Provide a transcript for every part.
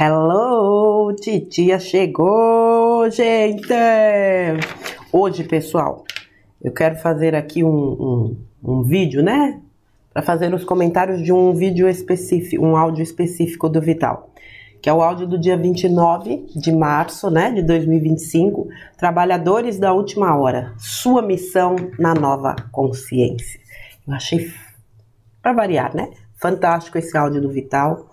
Hello, titia chegou, gente! Hoje, pessoal, eu quero fazer aqui um vídeo, né? Para fazer os comentários de um vídeo específico, um áudio específico do Vital. Que é o áudio do dia 29 de março, né, de 2025. Trabalhadores da última hora, sua missão na nova consciência. Eu achei, para variar, né? Fantástico esse áudio do Vital.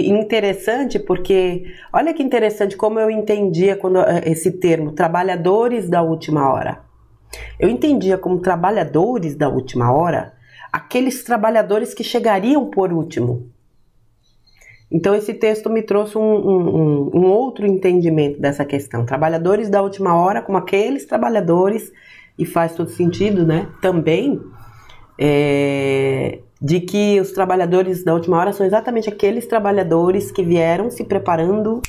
Interessante porque, olha que interessante como eu entendia esse termo, trabalhadores da última hora. Eu entendia como trabalhadores da última hora, aqueles trabalhadores que chegariam por último. Então esse texto me trouxe um outro entendimento dessa questão. Trabalhadores da última hora como aqueles trabalhadores, e faz todo sentido, né? Também, de que os trabalhadores da última hora são exatamente aqueles trabalhadores que vieram se preparando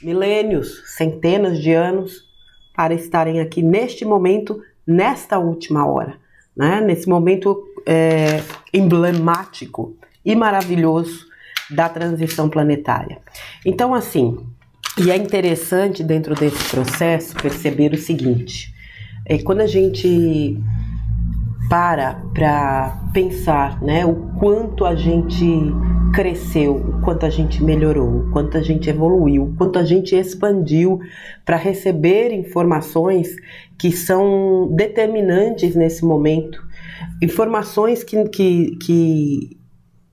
milênios, centenas de anos, para estarem aqui neste momento, nesta última hora, né? Nesse momento emblemático e maravilhoso da transição planetária. Então, assim, e é interessante dentro desse processo perceber o seguinte, quando a gente para pensar, né, o quanto a gente cresceu, o quanto a gente melhorou, o quanto a gente evoluiu, o quanto a gente expandiu para receber informações que são determinantes nesse momento, informações que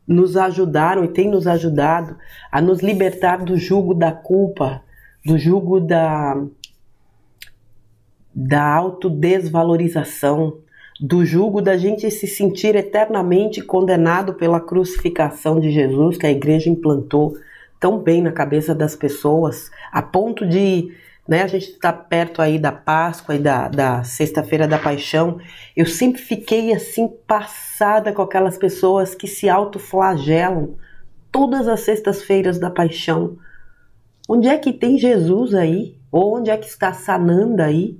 nos ajudaram e têm nos ajudado a nos libertar do jugo da culpa, do jugo da autodesvalorização, do jugo da gente se sentir eternamente condenado pela crucificação de Jesus, que a igreja implantou tão bem na cabeça das pessoas, a ponto de, né, a gente está perto aí da Páscoa e da Sexta-feira da Paixão. Eu sempre fiquei assim passada com aquelas pessoas que se autoflagelam todas as sextas-feiras da Paixão. Onde é que tem Jesus aí? Ou onde é que está Sananda aí?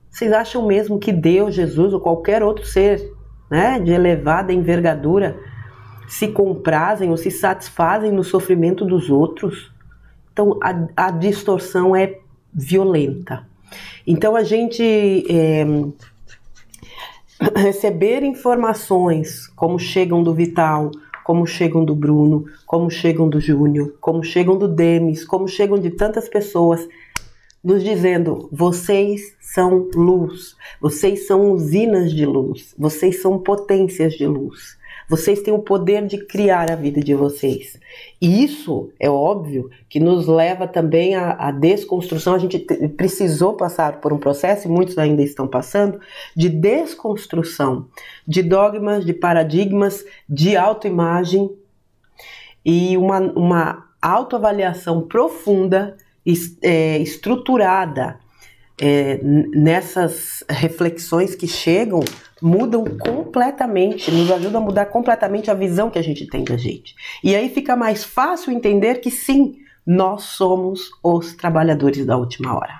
Vocês acham mesmo que Deus, Jesus ou qualquer outro ser, né, de elevada envergadura se comprazem ou se satisfazem no sofrimento dos outros? Então a distorção é violenta. Então a gente receber informações como chegam do Vital, como chegam do Bruno, como chegam do Júnior, como chegam do Demis, como chegam de tantas pessoas, nos dizendo: vocês são luz, vocês são usinas de luz, vocês são potências de luz, vocês têm o poder de criar a vida de vocês. E isso é óbvio que nos leva também à desconstrução. A gente precisou passar por um processo, e muitos ainda estão passando, de desconstrução de dogmas, de paradigmas, de autoimagem e uma autoavaliação profunda, estruturada nessas reflexões que chegam, mudam completamente, nos ajudam a mudar completamente a visão que a gente tem da gente. E aí fica mais fácil entender que sim, nós somos os trabalhadores da última hora.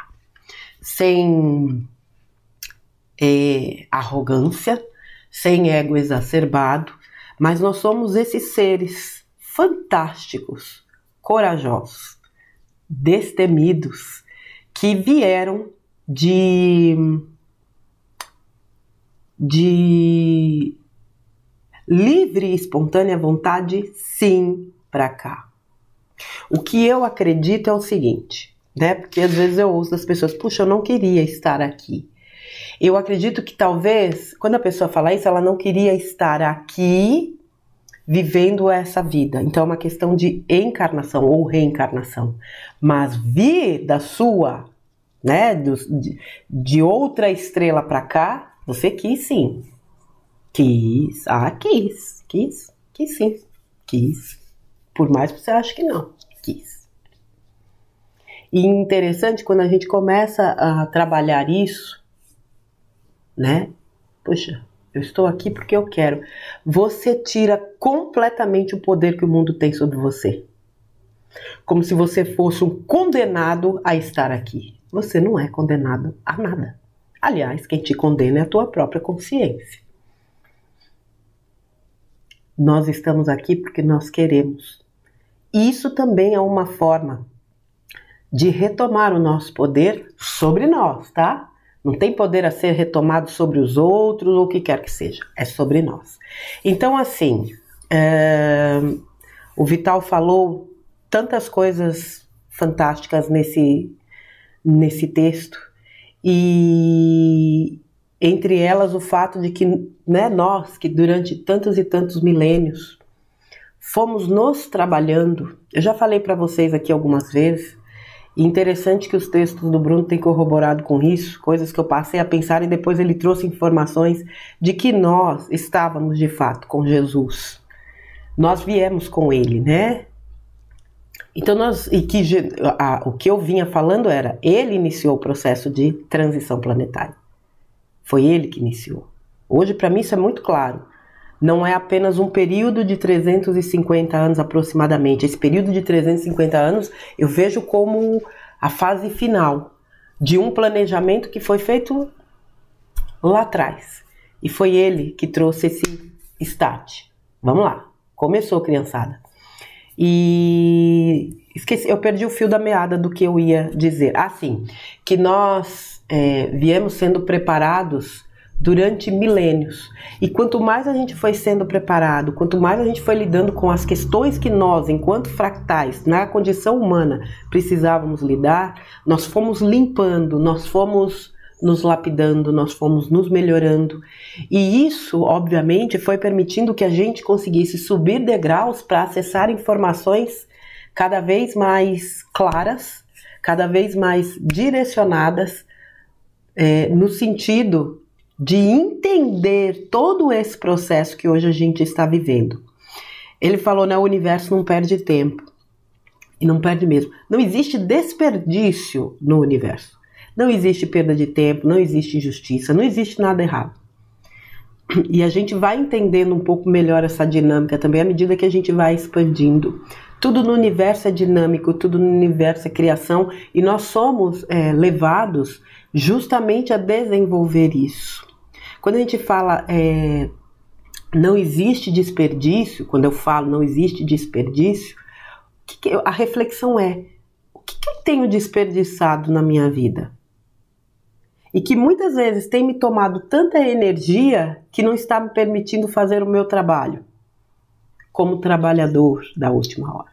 Sem arrogância, sem ego exacerbado, mas nós somos esses seres fantásticos, corajosos, destemidos, que vieram de livre e espontânea vontade, sim, para cá. O que eu acredito é o seguinte, né? Porque às vezes eu ouço das pessoas: puxa, eu não queria estar aqui. Eu acredito que talvez, quando a pessoa fala isso, ela não queria estar aqui vivendo essa vida. Então é uma questão de encarnação ou reencarnação. Mas vir da sua, né, de outra estrela para cá, você quis sim. Quis sim. Quis. Por mais que você ache que não. Quis. E interessante quando a gente começa a trabalhar isso, né? Puxa, eu estou aqui porque eu quero. Você tira completamente o poder que o mundo tem sobre você. Como se você fosse um condenado a estar aqui. Você não é condenado a nada. Aliás, quem te condena é a tua própria consciência. Nós estamos aqui porque nós queremos. Isso também é uma forma de retomar o nosso poder sobre nós, tá? Não tem poder a ser retomado sobre os outros ou o que quer que seja, é sobre nós. Então, assim, o Vital falou tantas coisas fantásticas nesse texto, e entre elas o fato de que, né, nós que durante tantos e tantos milênios fomos nos trabalhando. Eu já falei para vocês aqui algumas vezes, e interessante que os textos do Bruno têm corroborado com isso, coisas que eu passei a pensar, e depois ele trouxe informações de que nós estávamos de fato com Jesus. Nós viemos com ele, né? Então o que eu vinha falando era, ele iniciou o processo de transição planetária. Foi ele que iniciou. Hoje, para mim, isso é muito claro. Não é apenas um período de 350 anos aproximadamente. Esse período de 350 anos eu vejo como a fase final de um planejamento que foi feito lá atrás. E foi ele que trouxe esse start. Vamos lá. Começou, criançada. E esqueci, eu perdi o fio da meada do que eu ia dizer. Sim, que nós viemos sendo preparados durante milênios. E quanto mais a gente foi sendo preparado, quanto mais a gente foi lidando com as questões que nós, enquanto fractais, na condição humana, precisávamos lidar, nós fomos limpando, nós fomos nos lapidando, nós fomos nos melhorando. E isso, obviamente, foi permitindo que a gente conseguisse subir degraus para acessar informações cada vez mais claras, cada vez mais direcionadas, no sentido de entender todo esse processo que hoje a gente está vivendo. Ele falou, né, o universo não perde tempo. E não perde mesmo. Não existe desperdício no universo. Não existe perda de tempo, não existe injustiça, não existe nada errado. E a gente vai entendendo um pouco melhor essa dinâmica também à medida que a gente vai expandindo. Tudo no universo é dinâmico, tudo no universo é criação, e nós somos levados justamente a desenvolver isso. Quando a gente fala não existe desperdício, quando eu falo não existe desperdício, a reflexão é, o que eu tenho desperdiçado na minha vida? E que muitas vezes tem me tomado tanta energia que não está me permitindo fazer o meu trabalho como trabalhador da última hora.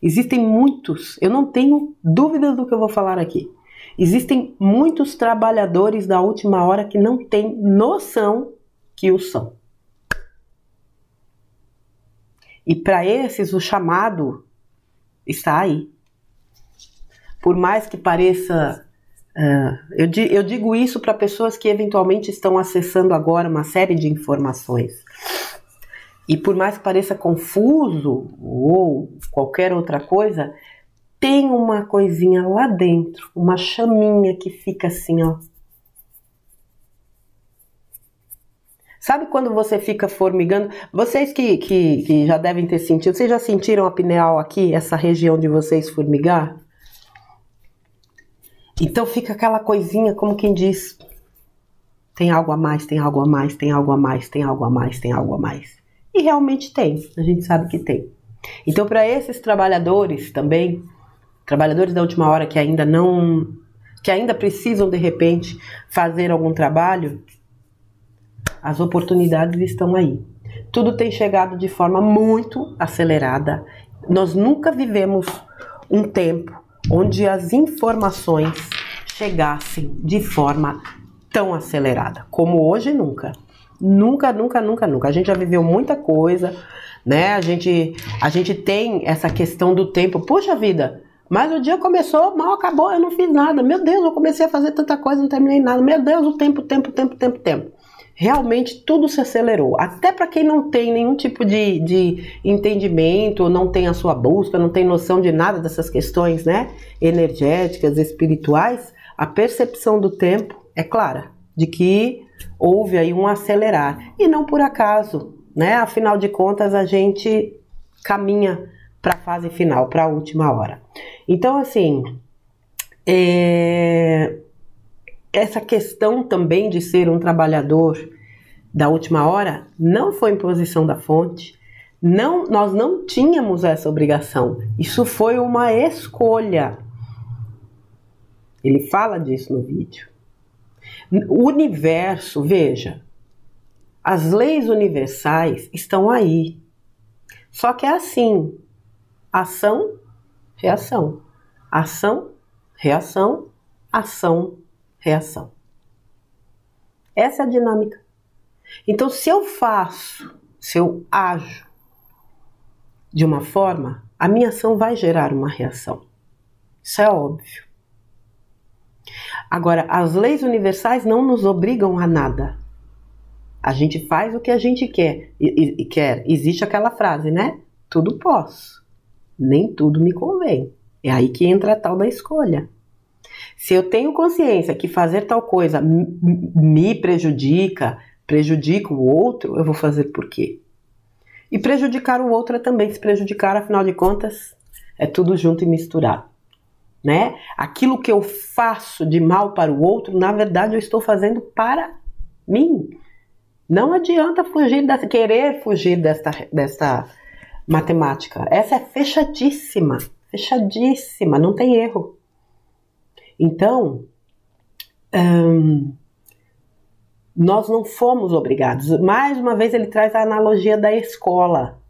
Existem muitos, eu não tenho dúvidas do que eu vou falar aqui, existem muitos trabalhadores da última hora que não têm noção que o são. E para esses o chamado está aí. Por mais que pareça... eu digo isso para pessoas que eventualmente estão acessando agora uma série de informações. E por mais que pareça confuso ou qualquer outra coisa, tem uma coisinha lá dentro, uma chaminha que fica assim, ó. Sabe quando você fica formigando? Vocês que já devem ter sentido, vocês já sentiram a pineal aqui, essa região de vocês formigar? Então fica aquela coisinha como quem diz, tem algo a mais, tem algo a mais, tem algo a mais, tem algo a mais, tem algo a mais. E realmente tem, a gente sabe que tem. Então para esses trabalhadores também, trabalhadores da última hora que ainda precisam de repente fazer algum trabalho, as oportunidades estão aí. Tudo tem chegado de forma muito acelerada. Nós nunca vivemos um tempo onde as informações chegassem de forma tão acelerada, como hoje nunca. Nunca, nunca, nunca, nunca. A gente já viveu muita coisa, né? A gente tem essa questão do tempo. Poxa vida, mas o dia começou, mal acabou, eu não fiz nada. Meu Deus, eu comecei a fazer tanta coisa, não terminei nada. Meu Deus, o tempo. Realmente tudo se acelerou. Até para quem não tem nenhum tipo de entendimento, não tem a sua busca, não tem noção de nada dessas questões, né, energéticas, espirituais, a percepção do tempo é clara, de que houve aí um acelerar. E não por acaso, né? Afinal de contas, a gente caminha para a fase final, para a última hora. Então, assim, essa questão também de ser um trabalhador da última hora não foi imposição da fonte. Não, nós não tínhamos essa obrigação. Isso foi uma escolha. Ele fala disso no vídeo. O universo, veja, as leis universais estão aí. Só que é assim, ação, reação. Ação, reação, ação, reação. Essa é a dinâmica. Então, se eu ajo de uma forma, a minha ação vai gerar uma reação. Isso é óbvio. Agora, as leis universais não nos obrigam a nada. A gente faz o que a gente quer. Existe aquela frase, né? Tudo posso, nem tudo me convém. É aí que entra a tal da escolha. Se eu tenho consciência que fazer tal coisa me prejudica o outro, eu vou fazer por quê? E prejudicar o outro é também se prejudicar, afinal de contas, é tudo junto e misturado, né? Aquilo que eu faço de mal para o outro, na verdade eu estou fazendo para mim. Não adianta querer fugir desta matemática. Essa é fechadíssima, não tem erro. Então, nós não fomos obrigados. Mais uma vez ele traz a analogia da escola.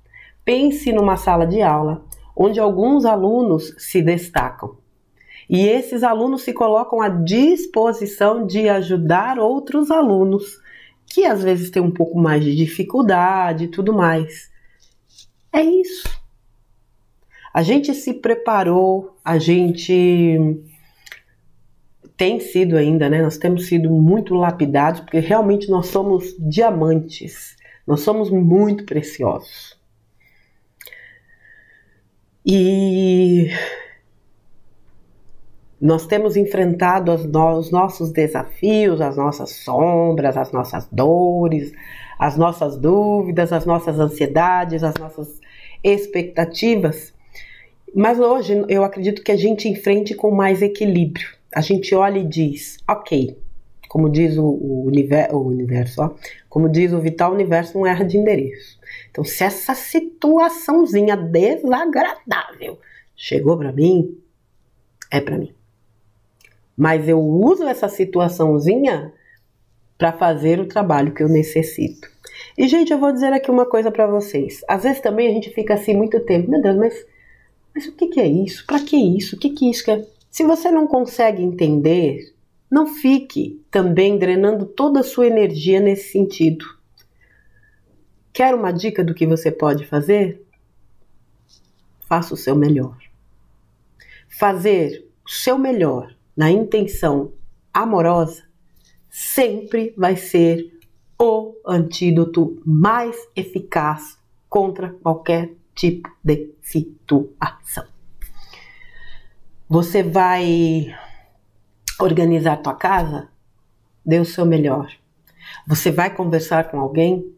Pense numa sala de aula onde alguns alunos se destacam. E esses alunos se colocam à disposição de ajudar outros alunos que às vezes têm um pouco mais de dificuldade e tudo mais. É isso. A gente se preparou, a gente tem sido ainda, né? Nós temos sido muito lapidados, porque realmente nós somos diamantes, nós somos muito preciosos. E nós temos enfrentado os nossos desafios, as nossas sombras, as nossas dores, as nossas dúvidas, as nossas ansiedades, as nossas expectativas. Mas hoje eu acredito que a gente enfrente com mais equilíbrio. A gente olha e diz, ok, como diz o universo, ó, como diz o Vital, o universo não erra de endereço. Então, se essa situaçãozinha desagradável chegou para mim, é para mim. Mas eu uso essa situaçãozinha para fazer o trabalho que eu necessito. E, gente, eu vou dizer aqui uma coisa para vocês. Às vezes também a gente fica assim muito tempo, meu Deus, mas o que é isso? Para que isso? O que isso quer? Se você não consegue entender, não fique também drenando toda a sua energia nesse sentido. Quer uma dica do que você pode fazer? Faça o seu melhor. Fazer o seu melhor na intenção amorosa sempre vai ser o antídoto mais eficaz contra qualquer tipo de situação. Você vai organizar tua casa? Dê o seu melhor. Você vai conversar com alguém?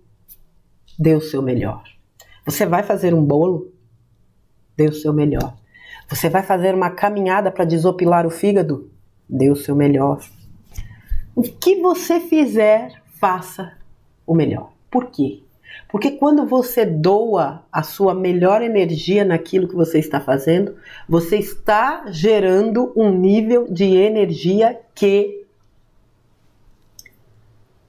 Dê o seu melhor. Você vai fazer um bolo? Dê o seu melhor. Você vai fazer uma caminhada para desopilar o fígado? Dê o seu melhor. O que você fizer, faça o melhor. Por quê? Porque quando você doa a sua melhor energia naquilo que você está fazendo, você está gerando um nível de energia que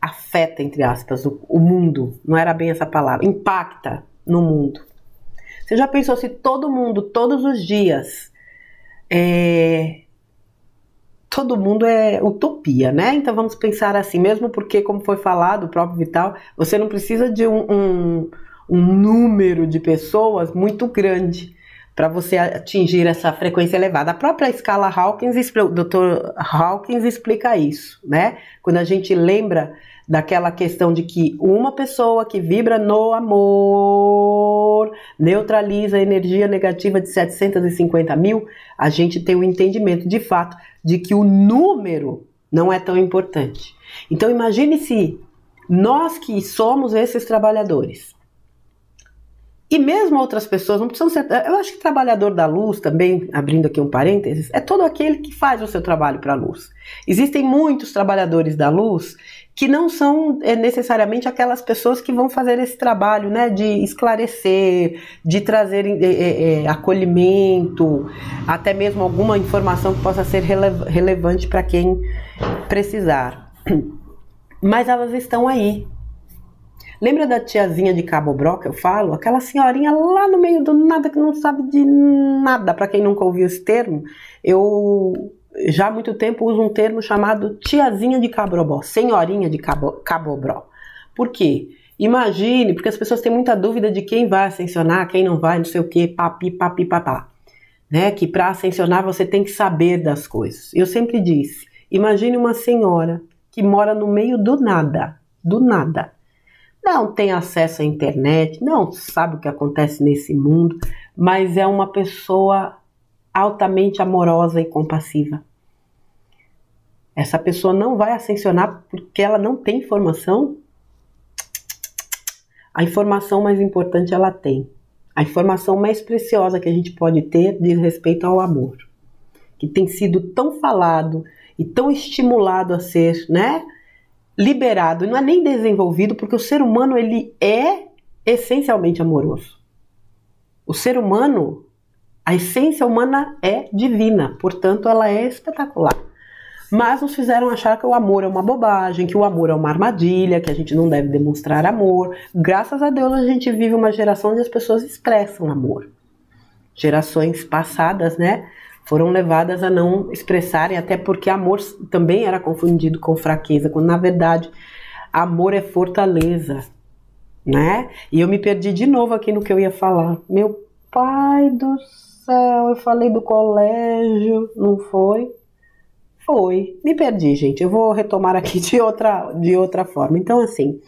afeta, entre aspas, o mundo. Não era bem essa palavra. Impacta no mundo. Você já pensou se todo mundo, todos os dias, todo mundo é utopia, né? Então vamos pensar assim, mesmo porque, como foi falado, o próprio Vital, você não precisa de um número de pessoas muito grande para você atingir essa frequência elevada. A própria escala Hawkins, o Dr. Hawkins explica isso, né? Quando a gente lembra daquela questão de que uma pessoa que vibra no amor neutraliza a energia negativa de 750 mil, a gente tem o entendimento de fato de que o número não é tão importante. Então imagine se nós que somos esses trabalhadores E mesmo outras pessoas, não precisam ser... Eu acho que trabalhador da luz também, abrindo aqui um parênteses, é todo aquele que faz o seu trabalho para a luz. Existem muitos trabalhadores da luz que não são necessariamente aquelas pessoas que vão fazer esse trabalho, né, de esclarecer, de trazer acolhimento, até mesmo alguma informação que possa ser relevante para quem precisar. Mas elas estão aí. Lembra da tiazinha de Cabo Bró que eu falo? Aquela senhorinha lá no meio do nada que não sabe de nada. Para quem nunca ouviu esse termo, eu já há muito tempo uso um termo chamado tiazinha de Cabo Bró, senhorinha de Cabo Bró. Por quê? Imagine, porque as pessoas têm muita dúvida de quem vai ascensionar, quem não vai, não sei o quê, papi, papi, papá. Né? Que para ascensionar você tem que saber das coisas. Eu sempre disse, imagine uma senhora que mora no meio do nada, não tem acesso à internet, não sabe o que acontece nesse mundo, mas é uma pessoa altamente amorosa e compassiva. Essa pessoa não vai ascensionar porque ela não tem informação? A informação mais importante ela tem. A informação mais preciosa que a gente pode ter diz respeito ao amor, que tem sido tão falado e tão estimulado a ser, né, liberado, e não é nem desenvolvido, porque o ser humano ele é essencialmente amoroso. O ser humano, a essência humana é divina, portanto ela é espetacular. Mas nos fizeram achar que o amor é uma bobagem, que o amor é uma armadilha, que a gente não deve demonstrar amor. Graças a Deus a gente vive uma geração onde as pessoas expressam amor. Gerações passadas, né, foram levadas a não expressarem, até porque amor também era confundido com fraqueza, quando na verdade amor é fortaleza, né? E eu me perdi de novo aqui no que eu ia falar. Meu pai do céu, eu falei do colégio, não foi? Foi, me perdi, gente. Eu vou retomar aqui de outra forma. Então, assim,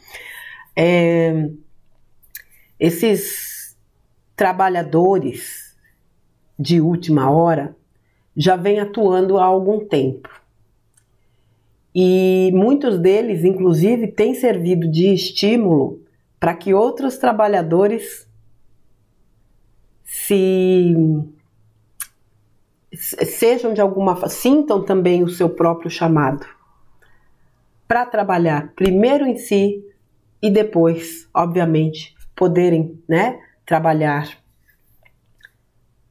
esses trabalhadores de última hora já vem atuando há algum tempo. E muitos deles, inclusive, têm servido de estímulo para que outros trabalhadores sejam de alguma forma, sintam também o seu próprio chamado para trabalhar primeiro em si e depois, obviamente, poderem, né, trabalhar,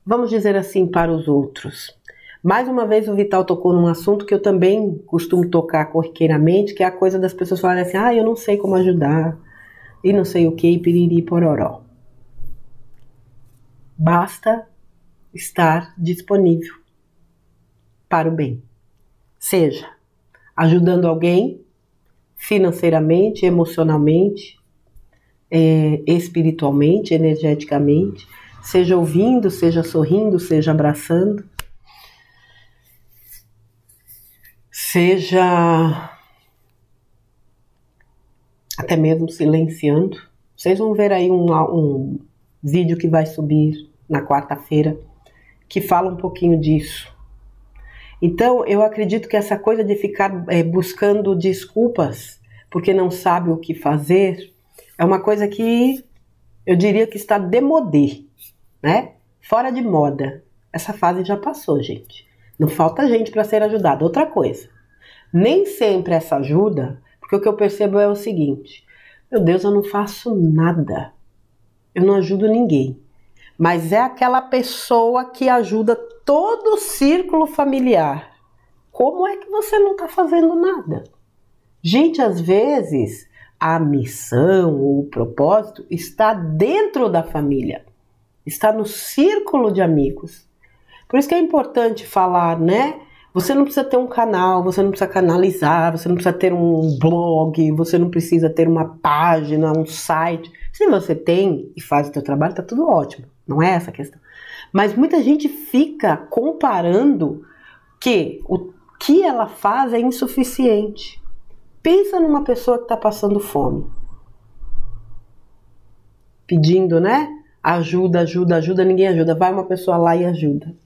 vamos dizer assim, para os outros. Mais uma vez o Vital tocou num assunto que eu também costumo tocar corriqueiramente, que é a coisa das pessoas falarem assim, eu não sei como ajudar, e não sei o que, piriri, pororó. Basta estar disponível para o bem. Seja ajudando alguém financeiramente, emocionalmente, espiritualmente, energeticamente, seja ouvindo, seja sorrindo, seja abraçando, seja até mesmo silenciando. Vocês vão ver aí um vídeo que vai subir na quarta-feira que fala um pouquinho disso. Então, eu acredito que essa coisa de ficar buscando desculpas porque não sabe o que fazer é uma coisa que eu diria que está démodé, né? Fora de moda. Essa fase já passou, gente. Não falta gente para ser ajudada. Outra coisa, nem sempre essa ajuda, porque o que eu percebo é o seguinte: meu Deus, eu não faço nada, eu não ajudo ninguém. Mas é aquela pessoa que ajuda todo o círculo familiar. Como é que você não está fazendo nada? Gente, às vezes a missão ou o propósito está dentro da família, está no círculo de amigos. Por isso que é importante falar, né? Você não precisa ter um canal, você não precisa canalizar, você não precisa ter um blog, você não precisa ter uma página, um site. Se você tem e faz o seu trabalho, tá tudo ótimo. Não é essa a questão. Mas muita gente fica comparando que o que ela faz é insuficiente. Pensa numa pessoa que está passando fome. Pedindo, né? Ajuda, ajuda, ajuda, ninguém ajuda. Vai uma pessoa lá e ajuda.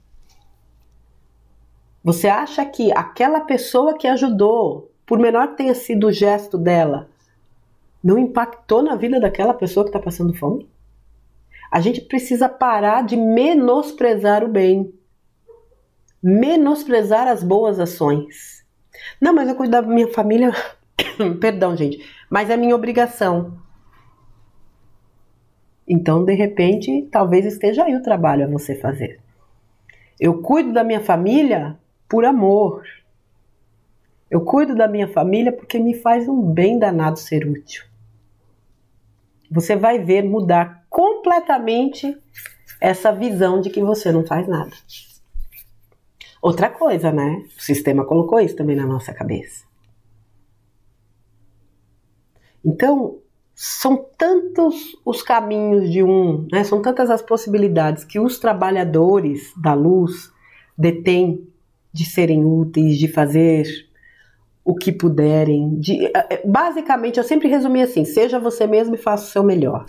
Você acha que aquela pessoa que ajudou, por menor que tenha sido o gesto dela, não impactou na vida daquela pessoa que está passando fome? A gente precisa parar de menosprezar o bem, menosprezar as boas ações. Não, mas eu cuido da minha família, perdão, gente, mas é minha obrigação. Então, de repente, talvez esteja aí o trabalho a você fazer. Eu cuido da minha família por amor. Eu cuido da minha família porque me faz um bem danado ser útil. Você vai ver mudar completamente essa visão de que você não faz nada. Outra coisa, né? O sistema colocou isso também na nossa cabeça. Então, são tantos os caminhos de né? São tantas as possibilidades que os trabalhadores da luz detêm de serem úteis, de fazer o que puderem. Basicamente, eu sempre resumi assim, seja você mesmo e faça o seu melhor.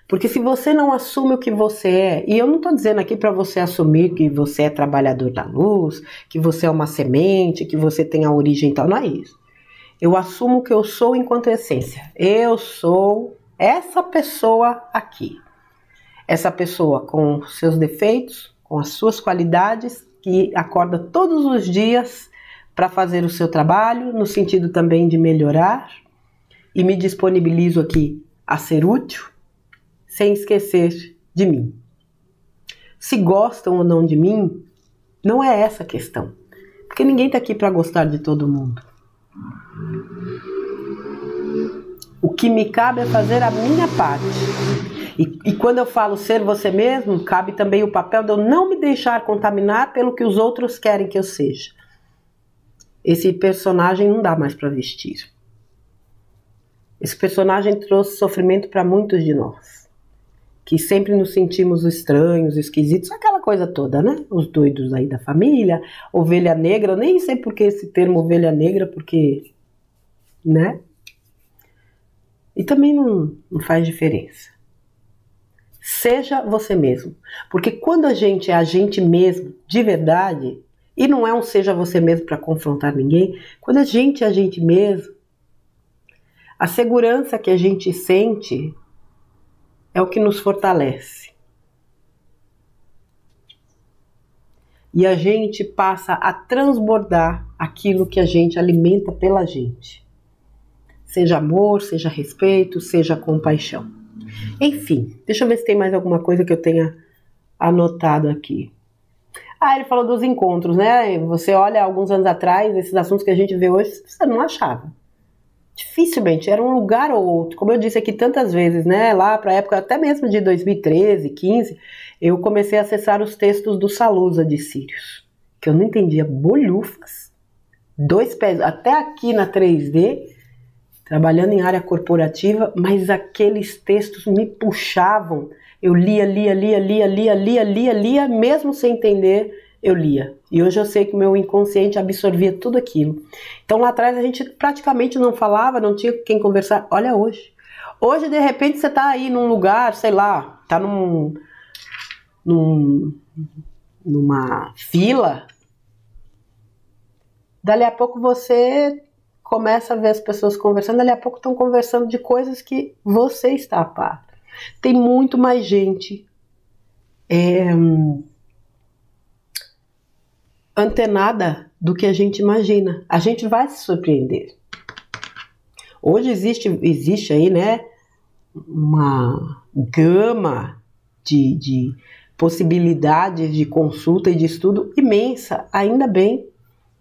Porque se você não assume o que você é, e eu não estou dizendo aqui para você assumir que você é trabalhador da luz, que você é uma semente, que você tem a origem tal, não é isso. Eu assumo o que eu sou enquanto essência. Eu sou essa pessoa aqui. Essa pessoa com seus defeitos, com as suas qualidades, que acorda todos os dias para fazer o seu trabalho, no sentido também de melhorar, e me disponibilizo aqui a ser útil, sem esquecer de mim. Se gostam ou não de mim, não é essa a questão. Porque ninguém está aqui para gostar de todo mundo. O que me cabe é fazer a minha parte. E quando eu falo ser você mesmo, cabe também o papel de eu não me deixar contaminar pelo que os outros querem que eu seja. Esse personagem não dá mais para vestir. Esse personagem trouxe sofrimento para muitos de nós, que sempre nos sentimos estranhos, esquisitos, aquela coisa toda, né? Os doidos aí da família, ovelha negra, eu nem sei por que esse termo ovelha negra, porque, né? E também não faz diferença. Seja você mesmo, porque quando a gente é a gente mesmo, de verdade, e não é um seja você mesmo para confrontar ninguém, quando a gente é a gente mesmo, a segurança que a gente sente é o que nos fortalece. E a gente passa a transbordar aquilo que a gente alimenta pela gente. Seja amor, seja respeito, seja compaixão. Enfim, deixa eu ver se tem mais alguma coisa que eu tenha anotado aqui. Ele falou dos encontros, né? Você olha alguns anos atrás, esses assuntos que a gente vê hoje, você não achava. Dificilmente, era um lugar ou outro. Como eu disse aqui tantas vezes, né? Lá para a época até mesmo de 2013, 15, eu comecei a acessar os textos do Salusa de Sírios, que eu não entendia bolhufas. 2 pés, até aqui na 3D, trabalhando em área corporativa, mas aqueles textos me puxavam. Eu lia, mesmo sem entender, eu lia. E hoje eu sei que o meu inconsciente absorvia tudo aquilo. Então lá atrás a gente praticamente não falava, não tinha quem conversar. Olha hoje. Hoje, de repente, você tá aí num lugar, sei lá, tá numa fila. Dali a pouco você começa a ver as pessoas conversando, dali a pouco estão conversando de coisas que você está a par. Tem muito mais gente antenada do que a gente imagina. A gente vai se surpreender. Hoje existe aí, né, uma gama de possibilidades de consulta e de estudo imensa. Ainda bem.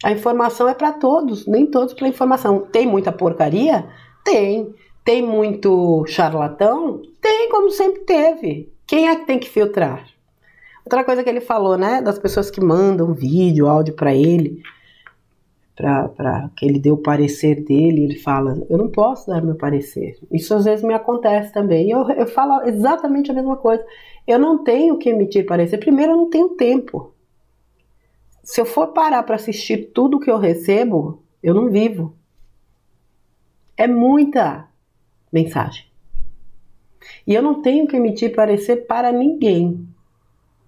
A informação é para todos, nem todos para informação. Tem muita porcaria? Tem. Tem muito charlatão? Tem, como sempre teve. Quem é que tem que filtrar? Outra coisa que ele falou, né, das pessoas que mandam vídeo, áudio para ele, para que ele dê o parecer dele, ele fala, eu não posso dar meu parecer. Isso às vezes me acontece também. Eu falo exatamente a mesma coisa. Eu não tenho que emitir parecer. Primeiro, eu não tenho tempo. Se eu for parar para assistir tudo que eu recebo, eu não vivo. É muita mensagem. E eu não tenho que emitir parecer para ninguém.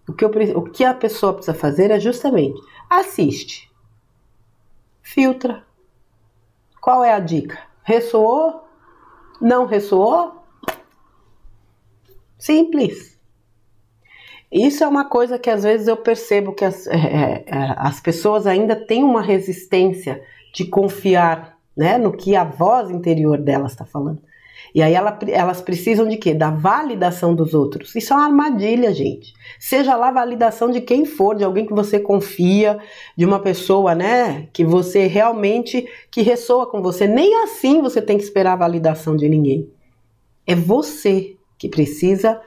O que a pessoa precisa fazer é justamente assiste, filtra. Qual é a dica? Ressoou? Não ressoou? Simples. Isso é uma coisa que às vezes eu percebo que as pessoas ainda têm uma resistência de confiar, né, no que a voz interior delas está falando. E aí elas precisam de quê? Da validação dos outros. Isso é uma armadilha, gente. Seja lá a validação de quem for, de alguém que você confia, de uma pessoa, né, que você realmente, que ressoa com você. Nem assim você tem que esperar a validação de ninguém. É você que precisa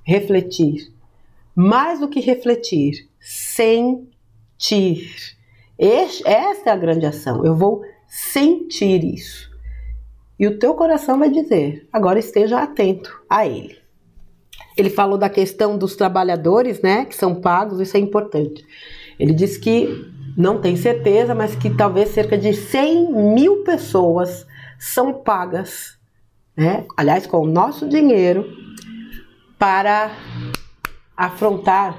refletir. Mais do que refletir, sentir. Esta é a grande ação. Eu vou sentir isso. E o teu coração vai dizer, agora esteja atento a ele. Ele falou da questão dos trabalhadores, né, que são pagos, isso é importante. Ele disse que não tem certeza, mas que talvez cerca de 100 mil pessoas são pagas, né, aliás, com o nosso dinheiro, para afrontar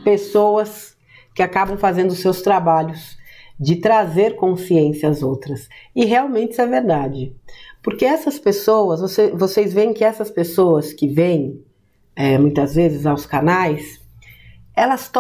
pessoas que acabam fazendo seus trabalhos de trazer consciência às outras. E realmente isso é verdade. Porque essas pessoas, vocês veem que essas pessoas que vêm muitas vezes aos canais, elas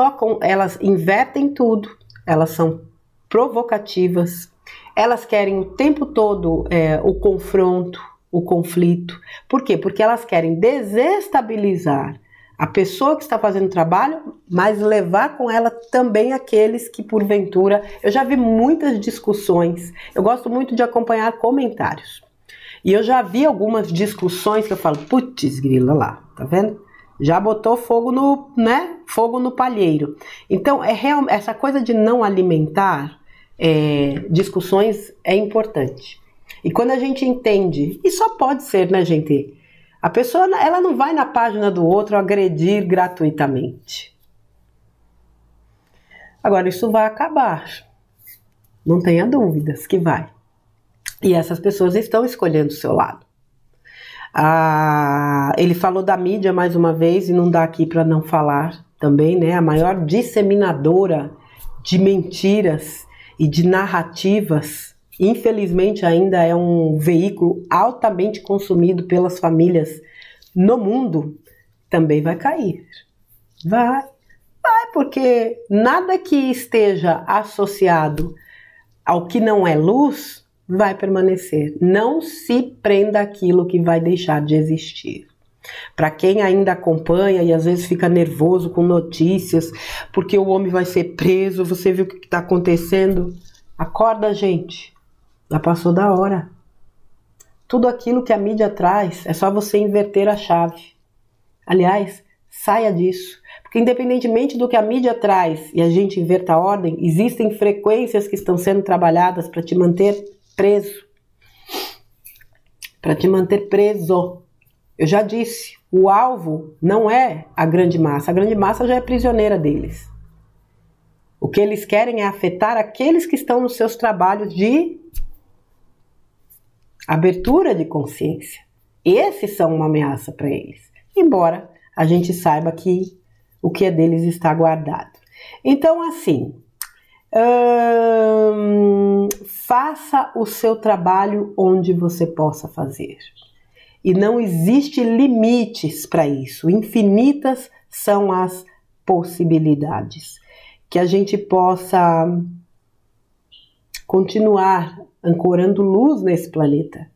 invertem tudo, elas são provocativas, elas querem o tempo todo o confronto, o conflito. Por quê? Porque elas querem desestabilizar a pessoa que está fazendo o trabalho, mas levar com ela também aqueles que porventura... Eu já vi muitas discussões, eu gosto muito de acompanhar comentários. E eu já vi algumas discussões que eu falo, putz, grila lá, tá vendo? Já botou fogo no, né? Fogo no palheiro. Então, essa coisa de não alimentar discussões é importante. E quando a gente entende, e só pode ser, né, gente? A pessoa, ela não vai na página do outro agredir gratuitamente. Agora, isso vai acabar. Não tenha dúvidas que vai. E essas pessoas estão escolhendo o seu lado. Ele falou da mídia mais uma vez, e não dá aqui para não falar também, né? A maior disseminadora de mentiras e de narrativas, infelizmente ainda é um veículo altamente consumido pelas famílias no mundo, também vai cair. Vai, porque nada que esteja associado ao que não é luz vai permanecer. Não se prenda àquilo que vai deixar de existir. Para quem ainda acompanha e às vezes fica nervoso com notícias, porque o homem vai ser preso, você viu o que está acontecendo? Acorda, gente. Já passou da hora. Tudo aquilo que a mídia traz, é só você inverter a chave. Aliás, saia disso. Porque independentemente do que a mídia traz e a gente inverta a ordem, existem frequências que estão sendo trabalhadas para te manter preso. Para te manter preso. Eu já disse, o alvo não é a grande massa já é prisioneira deles. O que eles querem é afetar aqueles que estão nos seus trabalhos de abertura de consciência. Esses são uma ameaça para eles. Embora a gente saiba que o que é deles está guardado. Então, assim, faça o seu trabalho onde você possa fazer. E não existe limites para isso. Infinitas são as possibilidades. Que a gente possa continuar ancorando luz nesse planeta.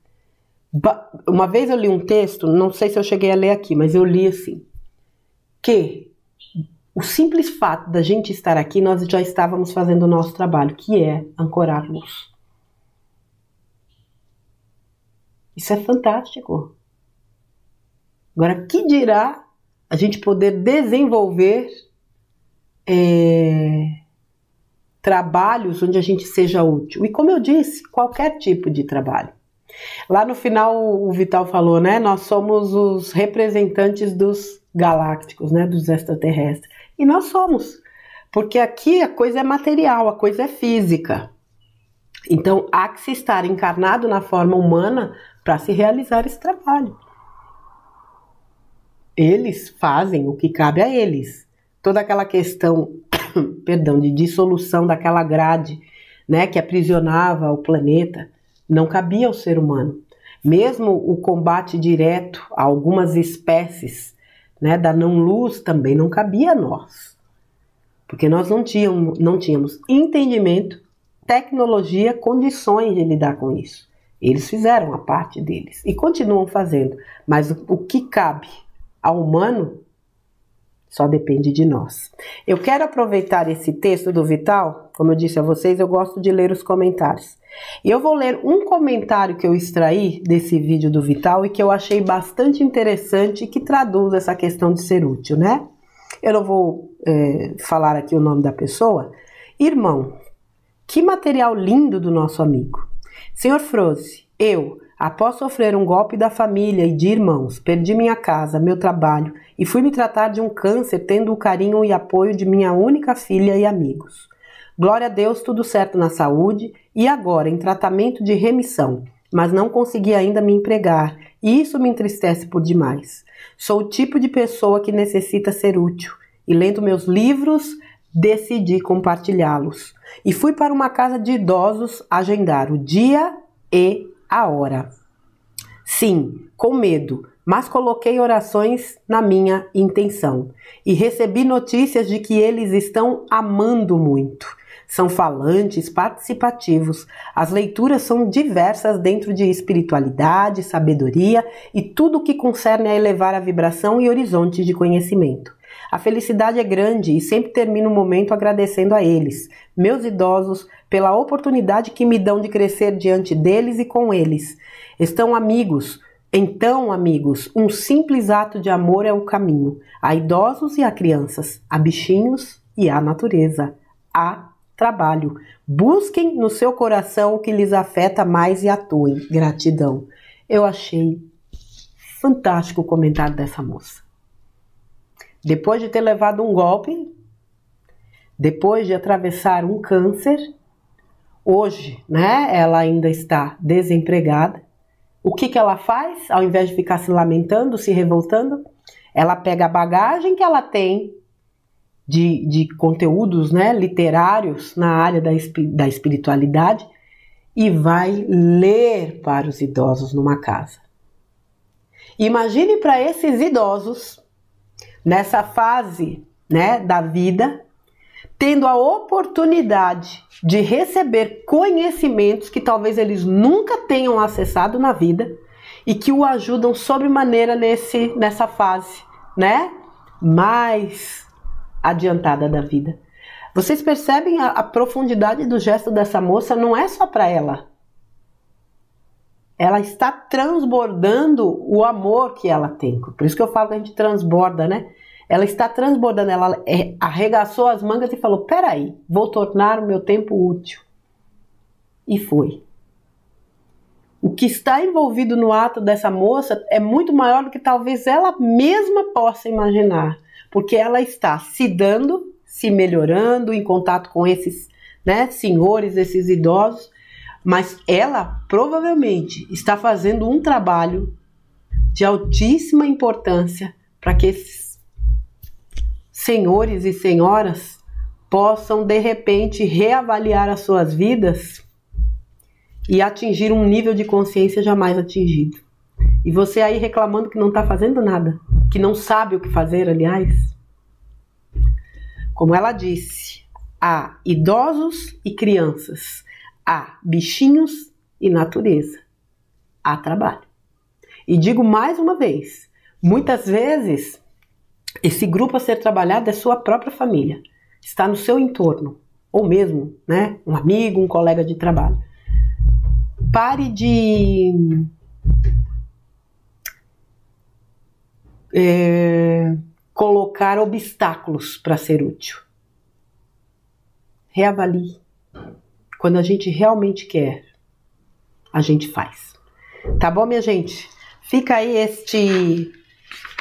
Uma vez eu li um texto, não sei se eu cheguei a ler aqui, mas eu li assim, que o simples fato da gente estar aqui, nós já estávamos fazendo o nosso trabalho, que é ancorar luz. Isso é fantástico. Agora, que dirá a gente poder desenvolver trabalhos onde a gente seja útil? E como eu disse, qualquer tipo de trabalho. Lá no final o Vital falou, né? Nós somos os representantes dos galácticos, né? Dos extraterrestres. E nós somos. Porque aqui a coisa é material, a coisa é física. Então há que se estar encarnado na forma humana para se realizar esse trabalho. Eles fazem o que cabe a eles. Toda aquela questão, perdão, de dissolução daquela grade, né, que aprisionava o planeta, não cabia ao ser humano. Mesmo o combate direto a algumas espécies, né, da não-luz também não cabia a nós. Porque nós não tínhamos entendimento, tecnologia, condições de lidar com isso. Eles fizeram a parte deles e continuam fazendo. Mas o que cabe ao humano só depende de nós. Eu quero aproveitar esse texto do Vital, como eu disse a vocês, eu gosto de ler os comentários. E eu vou ler um comentário que eu extraí desse vídeo do Vital e que eu achei bastante interessante e que traduz essa questão de ser útil, né? Eu não vou falar aqui o nome da pessoa. Irmão, que material lindo do nosso amigo. Senhor Froze, eu, após sofrer um golpe da família e de irmãos, perdi minha casa, meu trabalho e fui me tratar de um câncer tendo o carinho e apoio de minha única filha e amigos. Glória a Deus, tudo certo na saúde e agora em tratamento de remissão, mas não consegui ainda me empregar e isso me entristece por demais. Sou o tipo de pessoa que necessita ser útil e lendo meus livros decidi compartilhá-los e fui para uma casa de idosos agendar o dia e a hora. Sim, com medo, mas coloquei orações na minha intenção e recebi notícias de que eles estão amando muito. São falantes, participativos. As leituras são diversas dentro de espiritualidade, sabedoria e tudo o que concerne a elevar a vibração e horizontes de conhecimento. A felicidade é grande e sempre termino o momento agradecendo a eles, meus idosos, pela oportunidade que me dão de crescer diante deles e com eles. Estão amigos. Então, amigos, um simples ato de amor é o caminho. A idosos e a crianças, a bichinhos e a natureza. A trabalho. Busquem no seu coração o que lhes afeta mais e atuem. Gratidão. Eu achei fantástico o comentário dessa moça. Depois de ter levado um golpe, depois de atravessar um câncer, hoje, né, ela ainda está desempregada. O que ela faz? Ao invés de ficar se lamentando, se revoltando, ela pega a bagagem que ela tem de conteúdos, né, literários na área da espiritualidade e vai ler para os idosos numa casa. Imagine para esses idosos, nessa fase, né, da vida, tendo a oportunidade de receber conhecimentos que talvez eles nunca tenham acessado na vida e que o ajudam sobremaneira nessa fase, né, mais adiantada da vida. Vocês percebem a profundidade do gesto dessa moça? Não é só para ela. Ela está transbordando o amor que ela tem. Por isso que eu falo que a gente transborda, né? Ela está transbordando, ela arregaçou as mangas e falou, peraí, vou tornar o meu tempo útil. E foi. O que está envolvido no ato dessa moça é muito maior do que talvez ela mesma possa imaginar. Porque ela está se dando, se melhorando, em contato com esses, né, senhores, esses idosos, mas ela provavelmente está fazendo um trabalho de altíssima importância para que esses senhores e senhoras possam de repente reavaliar as suas vidas e atingir um nível de consciência jamais atingido. E você aí reclamando que não está fazendo nada, que não sabe o que fazer, aliás. Como ela disse, há idosos e crianças, há bichinhos e natureza, há trabalho. E digo mais uma vez, muitas vezes esse grupo a ser trabalhado é sua própria família, está no seu entorno, ou mesmo, né, um amigo, um colega de trabalho. Pare de colocar obstáculos para ser útil. Reavalie. Quando a gente realmente quer, a gente faz. Tá bom, minha gente? Fica aí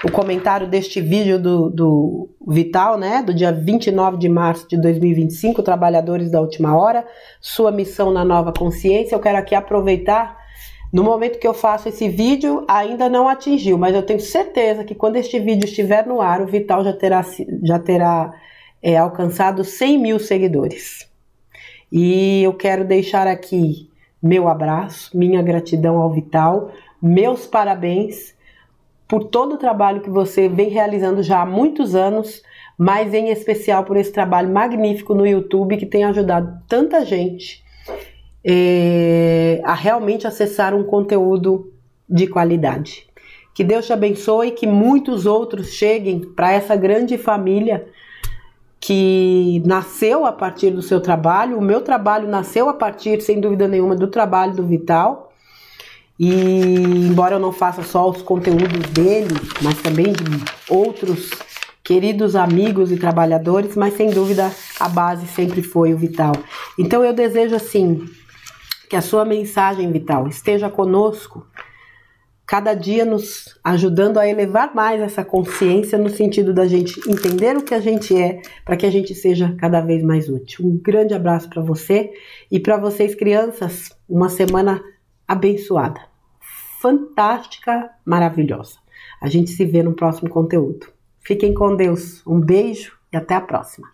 o comentário deste vídeo do Vital, né? Do dia 29 de março de 2025, Trabalhadores da Última Hora, sua missão na nova consciência. Eu quero aqui aproveitar, no momento que eu faço esse vídeo, ainda não atingiu, mas eu tenho certeza que quando este vídeo estiver no ar, o Vital já terá alcançado 100 mil seguidores. E eu quero deixar aqui meu abraço, minha gratidão ao Vital, meus parabéns por todo o trabalho que você vem realizando já há muitos anos, mas em especial por esse trabalho magnífico no YouTube que tem ajudado tanta gente a realmente acessar um conteúdo de qualidade. Que Deus te abençoe e que muitos outros cheguem para essa grande família que nasceu a partir do seu trabalho. O meu trabalho nasceu a partir, sem dúvida nenhuma, do trabalho do Vital. E embora eu não faça só os conteúdos dele, mas também de outros queridos amigos e trabalhadores, mas sem dúvida a base sempre foi o Vital. Então eu desejo assim, que a sua mensagem, Vital, esteja conosco, cada dia nos ajudando a elevar mais essa consciência no sentido da gente entender o que a gente é, para que a gente seja cada vez mais útil. Um grande abraço para você e para vocês, crianças, uma semana abençoada, fantástica, maravilhosa. A gente se vê no próximo conteúdo. Fiquem com Deus, um beijo e até a próxima.